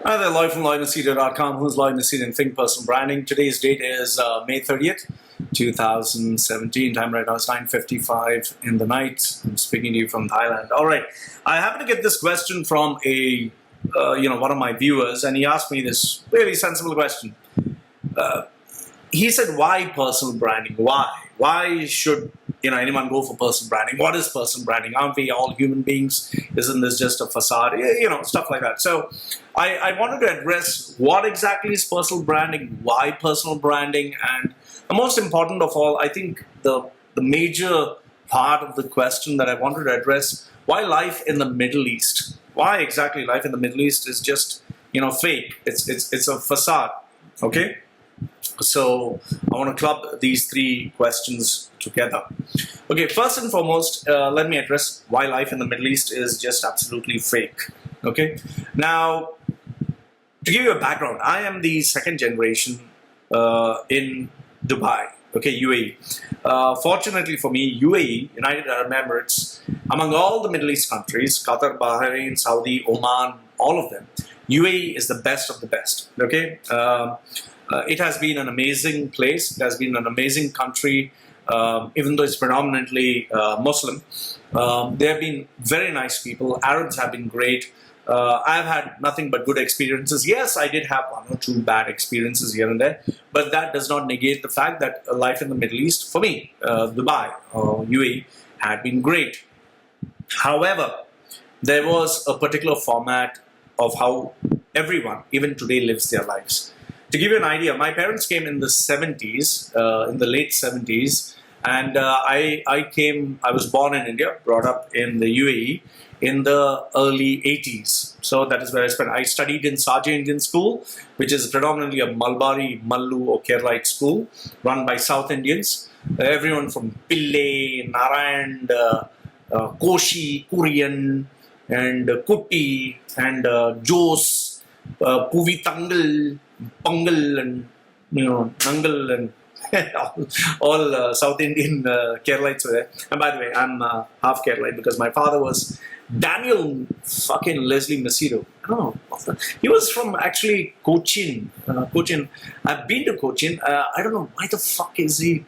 Hi there, Lloyd from LloydMachedo.com. Who's Lloyd Machedo and Think Personal Branding. Today's date is May 30th, 2017. Time right now is 9:55 in the night. I'm speaking to you from Thailand. All right. I happen to get this question from one of my viewers, and he asked me this really sensible question. He said, "Why personal branding? Why? Why should anyone go for personal branding? What is personal branding? Aren't we all human beings? Isn't this just a facade? Stuff like that." So I wanted to address what exactly is personal branding, why personal branding, and the most important of all, I think the major part of the question that I wanted to address, why life in the Middle East? Why exactly life in the Middle East is just fake? It's a facade. Okay. So I want to club these three questions together. Okay, first and foremost, let me address why life in the Middle East is just absolutely fake. Okay, now to give you a background, I am the second generation in Dubai. Okay, UAE. Fortunately for me, UAE, United Arab Emirates, among all the Middle East countries, Qatar, Bahrain, Saudi, Oman, all of them, UAE is the best of the best. Okay. It has been an amazing place. It has been an amazing country, even though it's predominantly Muslim. They have been very nice people. Arabs have been great. I've had nothing but good experiences. Yes, I did have one or two bad experiences here and there, but that does not negate the fact that life in the Middle East, for me, Dubai or UAE, had been great. However, there was a particular format of how everyone, even today, lives their lives. To give you an idea, my parents came in the 70s, in the late 70s, and I was born in India, brought up in the UAE in the early 80s. So that is where I studied in Saja Indian School, which is predominantly a Malbari, Mallu or Keralite school run by South Indians. Everyone from Pillai, Narayan, Koshi, Kurian, and Kutti, and Jos, Puvi Tangal, Pangal, and Nangal, and all South Indian Keralites were there. And by the way, I'm half Keralite because my father was Daniel fucking Leslie Machedo. I don't know. He was from actually Cochin. Cochin. I've been to Cochin. I don't know why the fuck is he.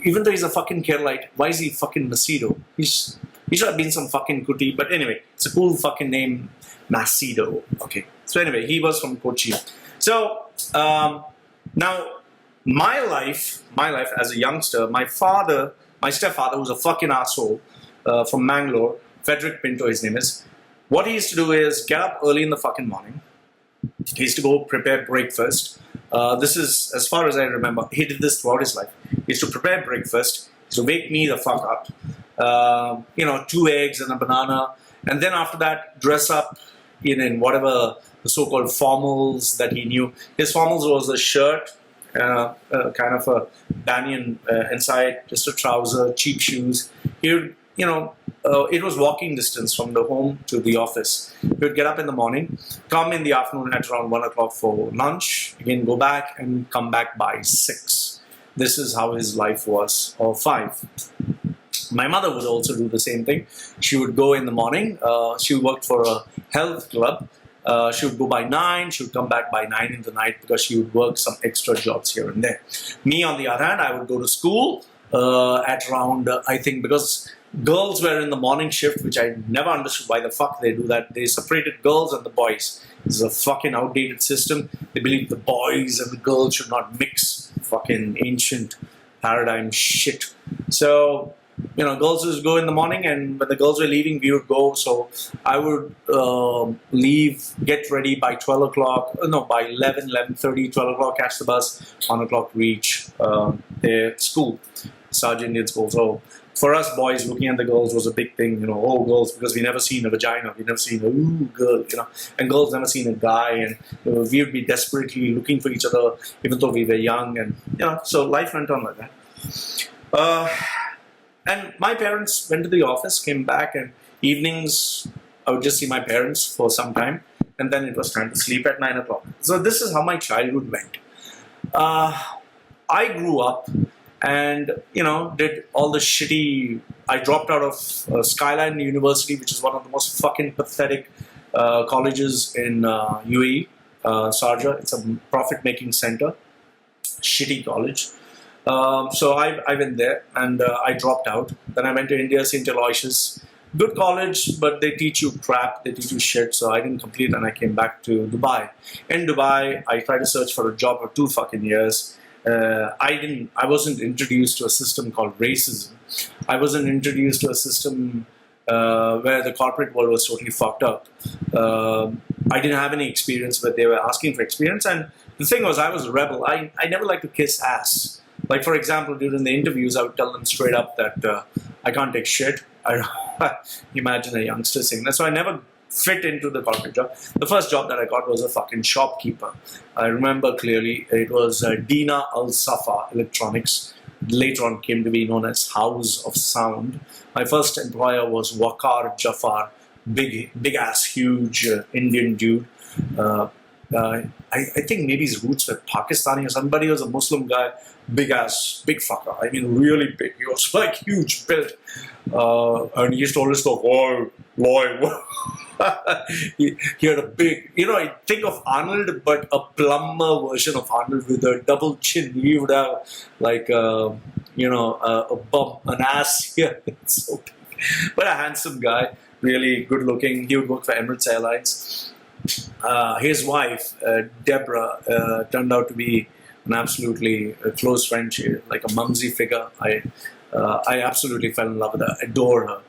Even though he's a fucking Keralite, why is he fucking Machedo? He should have been some fucking Kuti. But anyway, it's a cool fucking name, Machedo. Okay. So anyway, he was from Kochi. So now, my life as a youngster, my stepfather, who's a fucking asshole from Mangalore, Frederick Pinto, his name is. What he used to do is get up early in the fucking morning. He used to go prepare breakfast. This is, as far as I remember, he did this throughout his life. He used to prepare breakfast. He used to wake me the fuck up. 2 eggs and a banana. And then after that, dress up in whatever the so-called formals that he knew. His formals was a shirt, kind of a banyan inside, just a trouser, cheap shoes. He would, it was walking distance from the home to the office. He would get up in the morning, come in the afternoon at around 1 o'clock for lunch, again go back and come back by 6. This is how his life was, or 5. My mother would also do the same thing. She would go in the morning. She worked for a health club. She would go by 9. She would come back by 9 in the night because she would work some extra jobs here and there. Me, on the other hand, I would go to school at around, I think, because girls were in the morning shift, which I never understood why the fuck they do that. They separated girls and the boys. This is a fucking outdated system. They believe the boys and the girls should not mix. Fucking ancient paradigm shit. So, girls would go in the morning, and when the girls were leaving, we would go. So I would leave, get ready by 12 o'clock, by 11, 11:30, 12 o'clock, catch the bus, 1 o'clock reach their school, Saja Indian School. So for us boys, looking at the girls was a big thing, oh, girls, because we never seen a vagina, we never seen a girl, and girls never seen a guy, and we would be desperately looking for each other, even though we were young, and, so life went on like that. And my parents went to the office, came back, and evenings, I would just see my parents for some time, and then it was time to sleep at 9 o'clock. So this is how my childhood went. I grew up and, did all the shitty... I dropped out of Skyline University, which is one of the most fucking pathetic colleges in UAE, Sharjah. It's a profit-making center. Shitty college. So I went there and I dropped out. Then I went to India, St. Aloysius. Good college, but they teach you crap, they teach you shit, so I didn't complete and I came back to Dubai. In Dubai, I tried to search for a job for 2 fucking years. I wasn't introduced to a system called racism. I wasn't introduced to a system where the corporate world was totally fucked up. I didn't have any experience, but they were asking for experience. And the thing was, I was a rebel. I never liked to kiss ass. Like, for example, during the interviews, I would tell them straight up that I can't take shit. Imagine a youngster saying that. So I never fit into the corporate job. The first job that I got was a fucking shopkeeper. I remember clearly it was Dina Al Safa Electronics. Later on came to be known as House of Sound. My first employer was Waqar Jafar, big ass, huge Indian dude. I think maybe his roots were Pakistani or somebody. He was a Muslim guy, big ass, big fucker. I mean, really big. He was like huge built. And he used to always talk, oh, Lloyd. he had a big, I think of Arnold, but a plumber version of Arnold with a double chin. He would have like, a bump, an ass here. So big. But a handsome guy, really good looking. He would work for Emirates Airlines. His wife, Deborah, turned out to be an absolutely close friend, like a mumsy figure. I absolutely fell in love with her, adore her.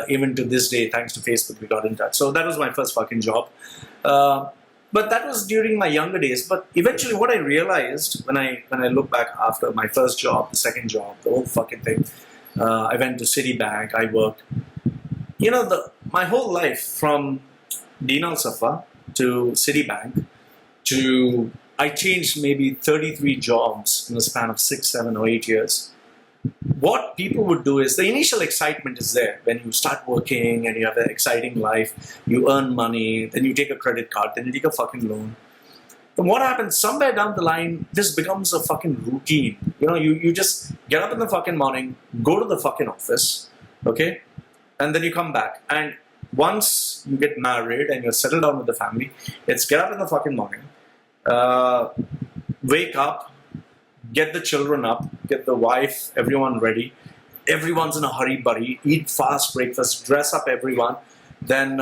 Even to this day, thanks to Facebook, we got in touch. So that was my first fucking job. But that was during my younger days. But eventually what I realized when I look back after my first job, the second job, the whole fucking thing, I went to Citibank, I worked. My whole life from Dina Al Safa to Citibank to I changed maybe 33 jobs in the span of 6, 7 or 8 years. What people would do is the initial excitement is there when you start working and you have an exciting life, you earn money, then you take a credit card, then you take a fucking loan. And what happens somewhere down the line, this becomes a fucking routine. You just get up in the fucking morning, go to the fucking office, okay? And then you come back. And once you get married and you're settled down with the family, it's get up in the fucking morning, wake up, get the children up, get the wife, everyone ready. Everyone's in a hurry, buddy. Eat fast breakfast, dress up everyone. Then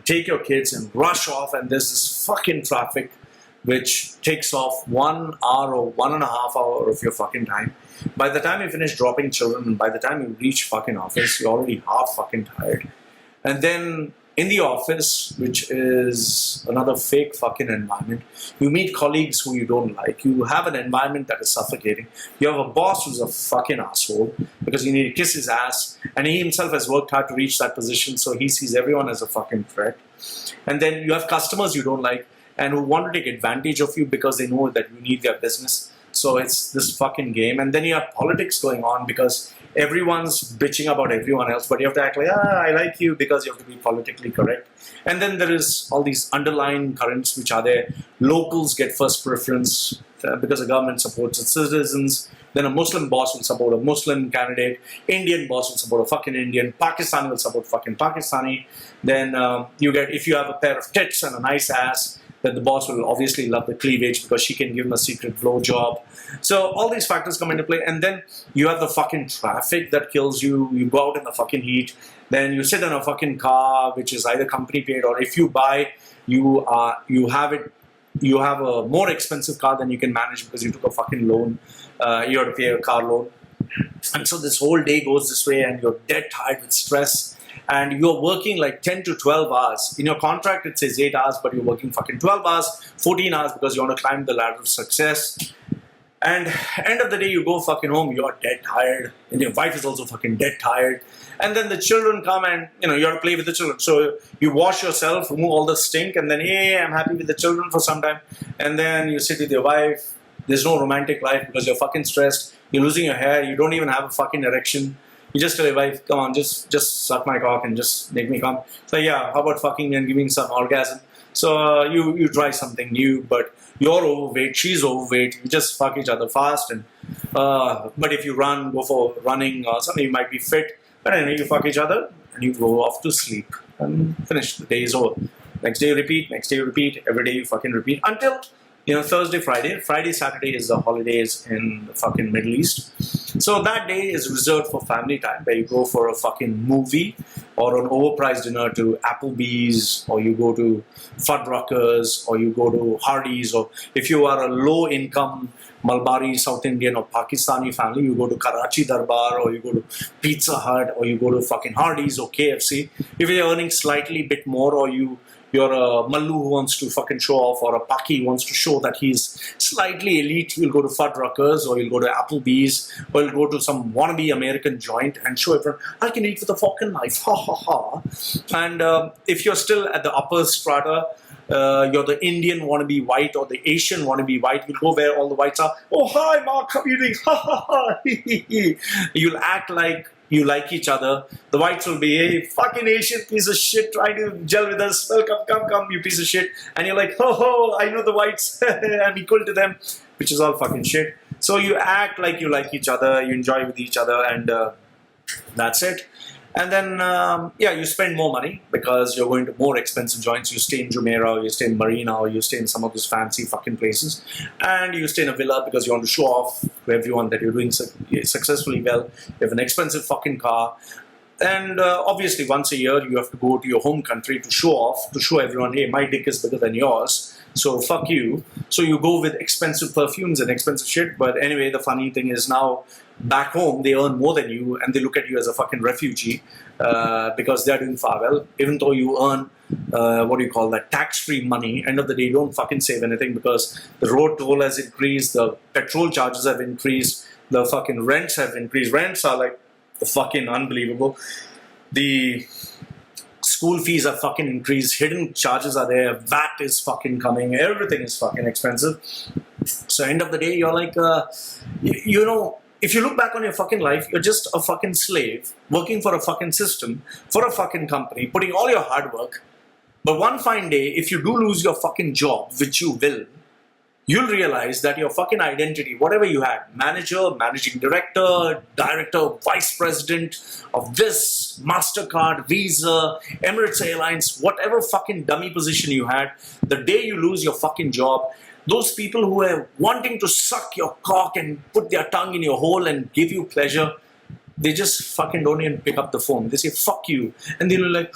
take your kids and rush off. And there's this fucking traffic which takes off 1 hour or 1.5 hours of your fucking time. By the time you finish dropping children and by the time you reach fucking office, you're already half fucking tired. And then in the office, which is another fake fucking environment, you meet colleagues who you don't like. You have an environment that is suffocating. You have a boss who's a fucking asshole because you need to kiss his ass. And he himself has worked hard to reach that position, so he sees everyone as a fucking threat. And then you have customers you don't like and who want to take advantage of you because they know that you need their business. So it's this fucking game. And then you have politics going on because everyone's bitching about everyone else, but you have to act like, I like you because you have to be politically correct. And then there is all these underlying currents which are there. Locals get first preference because the government supports its citizens. Then a Muslim boss will support a Muslim candidate. Indian boss will support a fucking Indian. Pakistani will support fucking Pakistani. Then you get, if you have a pair of tits and a nice ass, then the boss will obviously love the cleavage because she can give him a secret blow job. So all these factors come into play. And then you have the fucking traffic that kills you. You go out in the fucking heat. Then you sit in a fucking car, which is either company paid, or if you buy, you have a more expensive car than you can manage because you took a fucking loan. You have to pay a car loan. And so this whole day goes this way and you're dead tired with stress. And you're working like 10 to 12 hours. In your contract, it says 8 hours, but you're working fucking 12 hours, 14 hours because you want to climb the ladder of success. And end of the day, you go fucking home, you're dead tired, and your wife is also fucking dead tired. And then the children come and, you have to play with the children. So you wash yourself, remove all the stink, and then, hey, I'm happy with the children for some time. And then you sit with your wife. There's no romantic life because you're fucking stressed. You're losing your hair. You don't even have a fucking erection. You just tell your wife, come on, just suck my cock and just make me come. So yeah, how about fucking and giving some orgasm? So you try something new, but you're overweight, she's overweight, you just fuck each other fast. And but if you go for running or something, you might be fit. But anyway, you fuck each other and you go off to sleep and finish. The day is over. Next day you repeat, next day you repeat, every day you fucking repeat until Thursday, Friday, Saturday is the holidays in the fucking Middle East. So that day is reserved for family time, where you go for a fucking movie or an overpriced dinner to Applebee's, or you go to Fuddruckers, or you go to Hardee's, or if you are a low-income Malbari South Indian or Pakistani family, you go to Karachi Darbar, or you go to Pizza Hut, or you go to fucking Hardee's or KFC. If you're earning slightly bit more, or you're a Mallu who wants to fucking show off, or a Paki who wants to show that he's slightly elite, you'll go to Fuddruckers, or you'll go to Applebee's, or you'll go to some wannabe American joint and show everyone, I can eat with a fucking knife, ha ha ha. And if you're still at the upper strata, you're the Indian wannabe white or the Asian wannabe white, you'll go where all the whites are, oh hi Mark, how are you doing, ha ha ha. You'll act like you like each other. The whites will be, hey, fucking Asian piece of shit trying to gel with us. Welcome, come, you piece of shit. And you're like, ho, I know the whites. I'm equal to them, which is all fucking shit. So you act like you like each other, you enjoy with each other, and that's it. And then, you spend more money because you're going to more expensive joints. You stay in Jumeirah, or you stay in Marina, or you stay in some of those fancy fucking places. And you stay in a villa because you want to show off to everyone that you're doing successfully well. You have an expensive fucking car. And obviously, once a year, you have to go to your home country to show off, to show everyone, hey, my dick is bigger than yours. So fuck you. So you go with expensive perfumes and expensive shit. But anyway, the funny thing is now, back home, they earn more than you, and they look at you as a fucking refugee because they're doing far well. Even though you earn, tax-free money, end of the day, you don't fucking save anything because the road toll has increased, the petrol charges have increased, the fucking rents have increased. Rents are like the fucking unbelievable. The school fees are fucking increased, hidden charges are there, VAT is fucking coming, everything is fucking expensive. So end of the day, you're like, if you look back on your fucking life, you're just a fucking slave, working for a fucking system, for a fucking company, putting all your hard work. But one fine day, if you do lose your fucking job, which you will, you'll realize that your fucking identity, whatever you had, manager, managing director, vice president of this, MasterCard, Visa, Emirates Airlines, whatever fucking dummy position you had, the day you lose your fucking job, those people who are wanting to suck your cock and put their tongue in your hole and give you pleasure, they just fucking don't even pick up the phone. They say, fuck you. And they're like,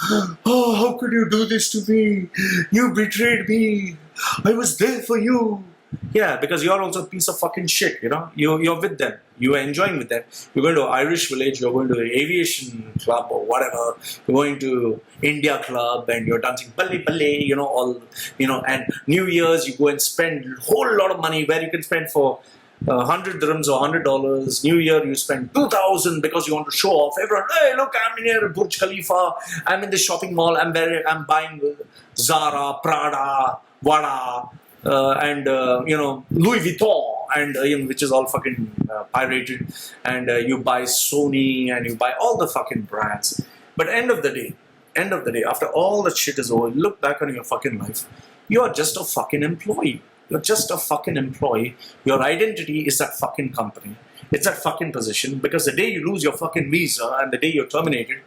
oh, how could you do this to me? You betrayed me. I was there for you. Yeah, because you're also a piece of fucking shit, You're with them. You are enjoying with them. You're going to an Irish village, you're going to an aviation club or whatever. You're going to India club and you're dancing balle balle, and New Year's you go and spend a whole lot of money where you can spend for 100 dirhams or $100. New Year you spend 2,000 because you want to show off. Everyone, hey, look, I'm in here, Burj Khalifa. I'm in the shopping mall. I'm buying Zara, Prada, Wada, and Louis Vuitton, and which is all fucking pirated. And you buy Sony and you buy all the fucking brands. But end of the day, after all that shit is over, look back on your fucking life. You are just a fucking employee. You're just a fucking employee. Your identity is that fucking company. It's that fucking position. Because the day you lose your fucking visa and the day you're terminated,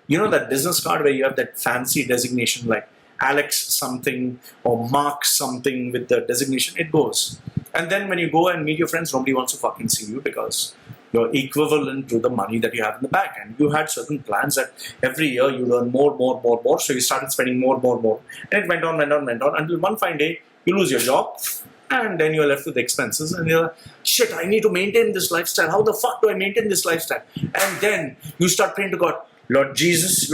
that business card where you have that fancy designation like Alex something or Mark something with the designation, it goes. And then when you go and meet your friends, nobody wants to fucking see you because you're equivalent to the money that you have in the bank. And you had certain plans that every year you earn more. So you started spending more. And it went on until one fine day, you lose your job, and then you're left with expenses, and you're like, shit, I need to maintain this lifestyle. How the fuck do I maintain this lifestyle? And then you start praying to God, Lord Jesus,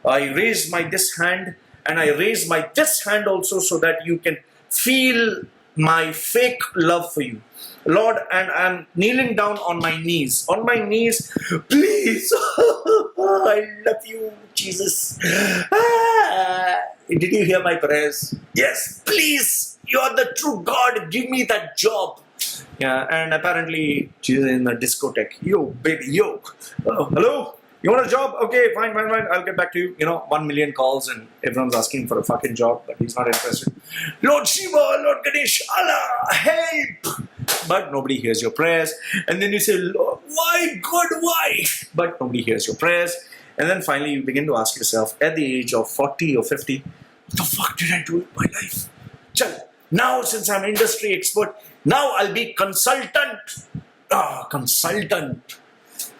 I raise my this hand, and I raise my this hand also so that you can feel my fake love for you. Lord, and I'm kneeling down on my knees, please. I love you, Jesus. Did you hear my prayers? Yes, please. You are the true God. Give me that job. Yeah, and apparently she's in a discotheque. Yo, baby, yo. Oh, hello? You want a job? Okay, fine. I'll get back to you. 1 million calls and everyone's asking for a fucking job, but he's not interested. Lord Shiva, Lord Ganesh, Allah, help! But nobody hears your prayers. And then you say, Lord, why, God, why? But nobody hears your prayers. And then finally you begin to ask yourself, at the age of 40 or 50, what the fuck did I do with my life? Chal, now since I'm industry expert, now I'll be consultant. Consultant.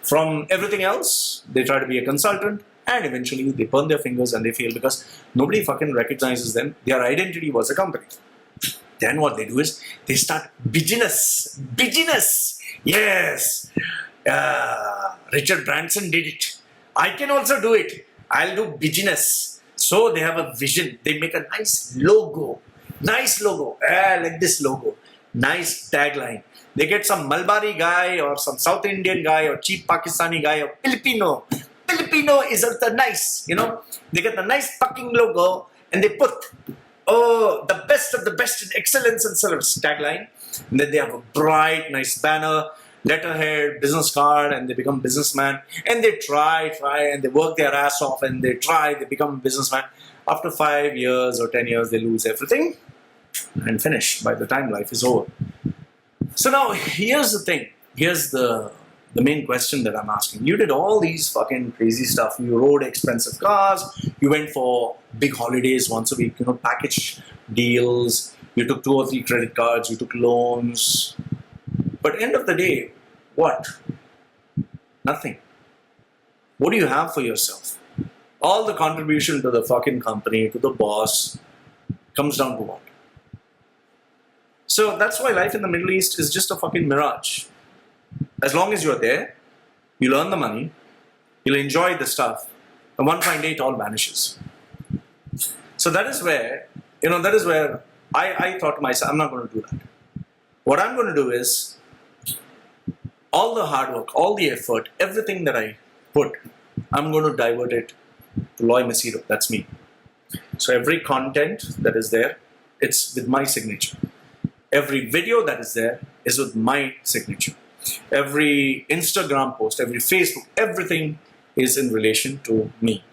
From everything else, they try to be a consultant, and eventually they burn their fingers and they fail because nobody fucking recognizes them. Their identity was a company. Then what they do is they start business. Yes. Richard Branson did it. I can also do it. I'll do business. So they have a vision. They make a nice logo. Like this logo. Nice tagline. They get some Malbari guy or some South Indian guy or cheap Pakistani guy or Filipino. Filipino is also nice, They get a nice fucking logo and they put, the best of the best in excellence and service tagline. And then they have a bright, nice banner, letterhead, business card, and they become businessman. And they try, and they work their ass off and they become a businessman. After 5 years or 10 years, they lose everything and finish by the time life is over. So now, here's the thing. Here's the main question that I'm asking. You did all these fucking crazy stuff. You rode expensive cars. You went for big holidays once a week, package deals. You took 2 or 3 credit cards. You took loans. But end of the day, what? Nothing. What do you have for yourself? All the contribution to the fucking company, to the boss, comes down to what? So that's why life in the Middle East is just a fucking mirage. As long as you're there, you'll earn the money, you'll enjoy the stuff, and one fine day it all vanishes. So that is where I thought to myself, I'm not going to do that. What I'm going to do is, all the hard work, all the effort, everything that I put, I'm going to divert it to Loy Machedo. That's me. So every content that is there, it's with my signature. Every video that is there is with my signature. Every Instagram post, every Facebook, everything is in relation to me.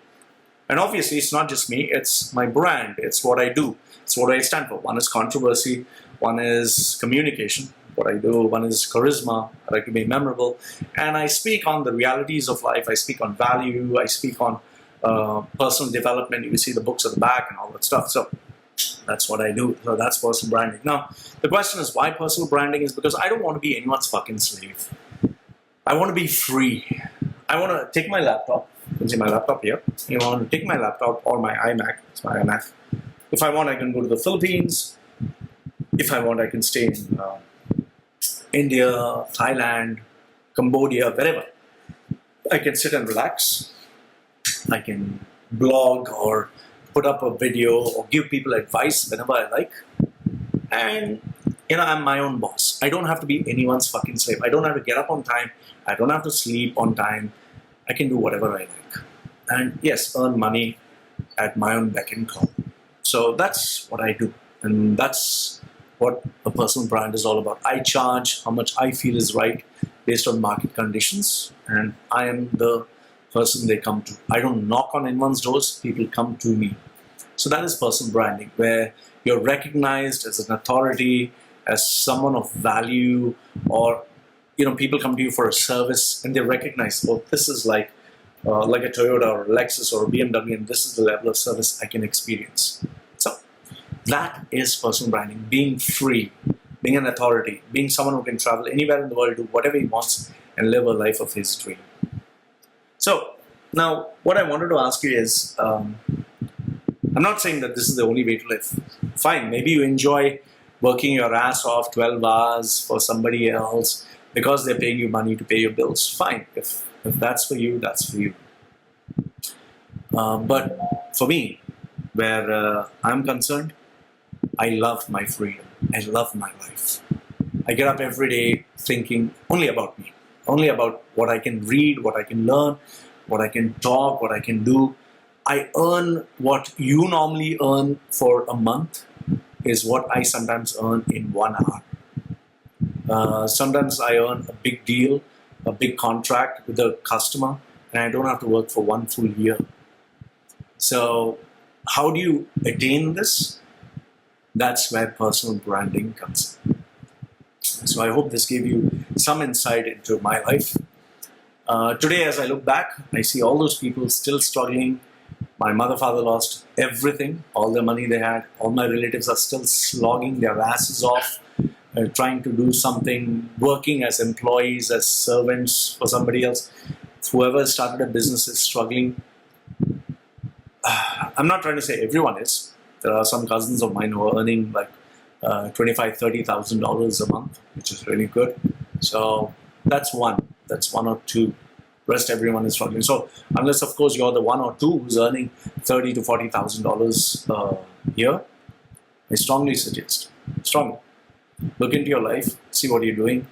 And obviously, it's not just me, it's my brand, it's what I do, it's what I stand for. One is controversy, one is communication, what I do, one is charisma, I like to be memorable, and I speak on the realities of life, I speak on value, I speak on personal development. You see the books at the back and all that stuff. So that's what I do. So that's personal branding. Now, the question is why personal branding is because I don't want to be anyone's fucking slave. I want to be free. I want to take my laptop. You can see my laptop here. You want to take my laptop or my iMac. It's my iMac. If I want, I can go to the Philippines. If I want, I can stay in India, Thailand, Cambodia, wherever. I can sit and relax. I can blog or put up a video or give people advice whenever I like. And, I'm my own boss. I don't have to be anyone's fucking slave. I don't have to get up on time. I don't have to sleep on time. I can do whatever I like. And yes, earn money at my own beck and call. So that's what I do. And that's what a personal brand is all about. I charge how much I feel is right based on market conditions. And I am the person they come to. I don't knock on anyone's doors, people come to me. So that is personal branding, where you're recognized as an authority, as someone of value, or people come to you for a service and they recognize, well, this is like a Toyota or a Lexus or a BMW, and this is the level of service I can experience. So that is personal branding, being free, being an authority, being someone who can travel anywhere in the world, do whatever he wants, and live a life of his dream. So, now, what I wanted to ask you is, I'm not saying that this is the only way to live. Fine, maybe you enjoy working your ass off 12 hours for somebody else because they're paying you money to pay your bills. Fine, if that's for you, that's for you. But for me, where I'm concerned, I love my freedom. I love my life. I get up every day thinking only about me, only about what I can read, what I can learn, what I can talk, what I can do. I earn what you normally earn for a month is what I sometimes earn in 1 hour. Sometimes I earn a big deal, a big contract with a customer, and I don't have to work for 1 full year. So how do you attain this? That's where personal branding comes in. So I hope this gave you some insight into my life. Today, as I look back, I see all those people still struggling. My mother, father lost everything, all the money they had. All my relatives are still slogging their asses off, trying to do something, working as employees, as servants for somebody else. Whoever started a business is struggling. I'm not trying to say everyone is. There are some cousins of mine who are earning like $25,000, $30,000 a month, which is really good. So that's one or two. Rest everyone is struggling. So unless of course you're the one or two who's earning $30,000 to $40,000 a year, I strongly suggest, look into your life, see what you're doing,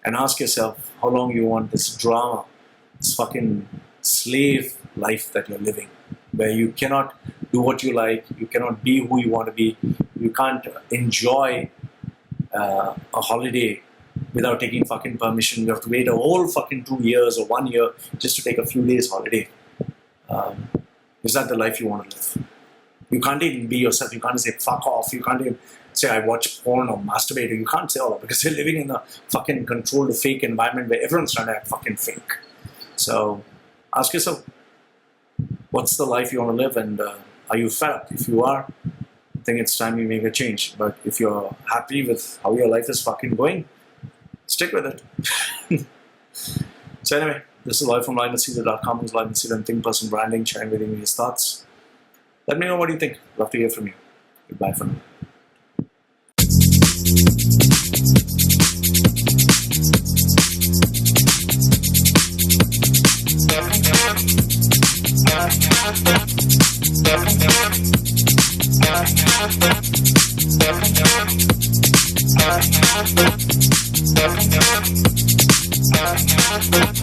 and ask yourself how long you want this drama, this fucking slave life that you're living, where you cannot do what you like, you cannot be who you want to be, you can't enjoy a holiday without taking fucking permission. You have to wait a whole fucking 2 years or 1 year just to take a few days holiday. Is that the life you want to live? You can't even be yourself. You can't say fuck off. You can't even say I watch porn or masturbate. You can't say all that because you're living in a fucking controlled fake environment where everyone's trying to act fucking fake. So ask yourself, what's the life you want to live, and are you fed up? If you are, I think it's time you make a change. But if you're happy with how your life is fucking going, stick with it. So anyway, this is live from liveandcedar.com. Who's Live and Cedar and Think Person Branding, sharing with you his thoughts. Let me know what you think. Love to hear from you. Goodbye for now. We'll be right back.